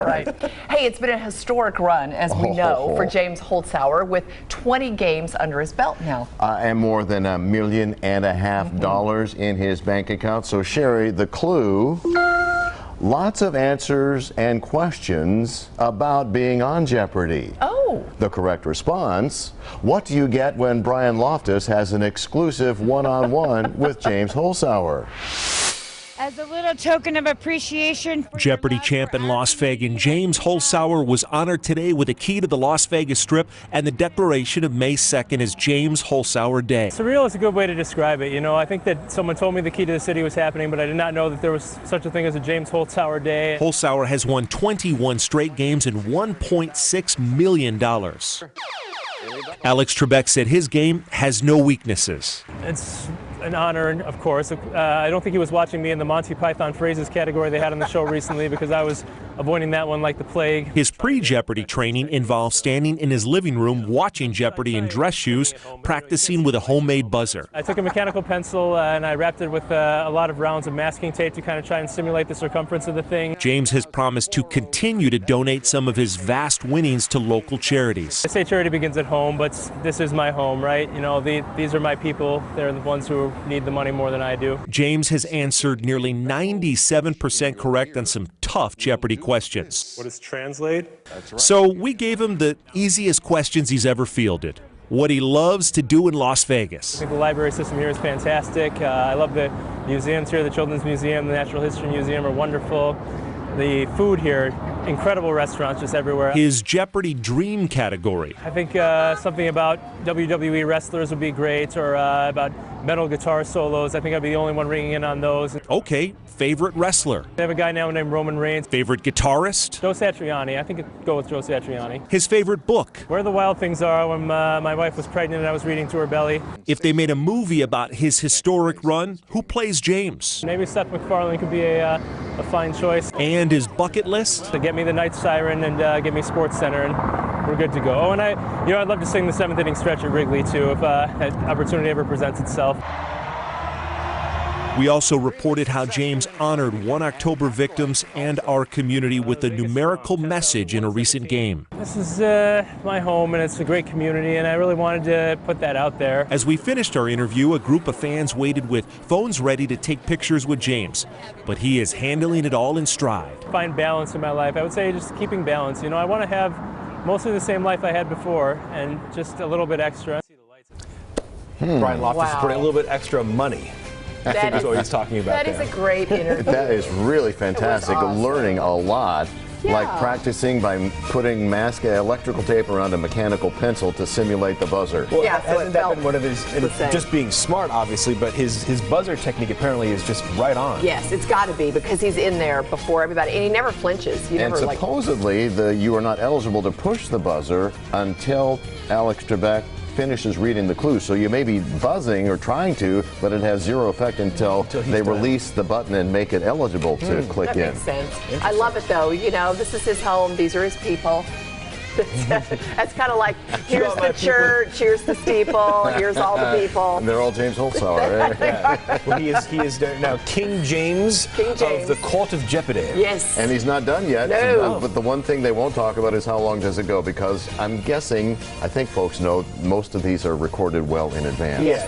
Right. Hey, it's been a historic run, as we know, for James Holzauer, with 20 games under his belt now. And more than $1.5 million in his bank account. So, Sherry, the clue, lots of answers and questions about being on Jeopardy. Oh. The correct response, what do you get when Brian Loftus has an exclusive one-on-one with James Holzauer? As a little token of appreciation, Jeopardy champ and Las Vegan James Holzauer was honored today with a key to the Las Vega Strip and the declaration of May 2nd as James Holzauer Day. Surreal is a good way to describe it. You know, I think that someone told me the key to the city was happening, but I did not know that there was such a thing as a James Holzauer Day. Holzauer has won 21 straight games and $1.6 million. Alex Trebek said his game has no weaknesses. It's an honor, of course. I don't think he was watching me in the Monty Python phrases category they had on the show recently, because I was avoiding that one like the plague. His pre-Jeopardy training involved standing in his living room watching Jeopardy in dress shoes, practicing with a homemade buzzer. I took a mechanical pencil and I wrapped it with a lot of rounds of masking tape to kind of try and simulate the circumference of the thing. James has promised to continue to donate some of his vast winnings to local charities. I say charity begins at home, but this is my home, right? You know, these are my people. They're the ones who need the money more than I do. James has answered nearly 97% correct on some tough Jeopardy questions. What does translate? So we gave him the easiest questions he's ever fielded. What he loves to do in Las Vegas. I think the library system here is fantastic. I love the museums here. The Children's Museum, the Natural History Museum are wonderful. The food here, incredible restaurants just everywhere. His Jeopardy dream category. I think something about WWE wrestlers would be great, or about metal guitar solos. I think I'd be the only one ringing in on those. Okay, favorite wrestler. They have a guy now named Roman Reigns. Favorite guitarist? Joe Satriani. I think I'd go with Joe Satriani. His favorite book. Where the Wild Things Are, when my wife was pregnant and I was reading to her belly. If they made a movie about his historic run, who plays James? Maybe Seth MacFarlane could be a fine choice. And his bucket list? To get me the Night Siren and get me Sports Center, and we're good to go. Oh, and I'd love to sing the 7th inning stretch at Wrigley too, if an opportunity ever presents itself. We also reported how James honored 1 October victims and our community with a numerical message in a recent game. This is my home, and it's a great community, and I really wanted to put that out there. As we finished our interview, a group of fans waited with phones ready to take pictures with James, but he is handling it all in stride. Find balance in my life. I would say just keeping balance. You know, I want to have mostly the same life I had before, and just a little bit extra. Brian Loftus is putting a little bit extra money. I think that's what he's talking about. That is a great interview. That is really fantastic. Awesome. Learning a lot. Yeah. Like practicing by putting electrical tape around a mechanical pencil to simulate the buzzer. Well, yeah, so hasn't that been one of his, just being smart, obviously, but his buzzer technique apparently is just right on. Yes, it's got to be, because he's in there before everybody, and he never flinches. And supposedly, you are not eligible to push the buzzer until Alex Trebek finishes reading the clues. So you may be buzzing or trying to, but it has zero effect until they release the button and make it eligible to click in. That makes sense. I love it, though. You know, this is his home. These are his people. That's kind of like, here's the church, here's the steeple, here's all the people. And they're all James Holzauer, right? Yeah. Well, he is now King James of the Court of Jeopardy. Yes. And he's not done yet. No. But the one thing they won't talk about is how long does it go, because I'm guessing, I think folks know, most of these are recorded well in advance. Yes.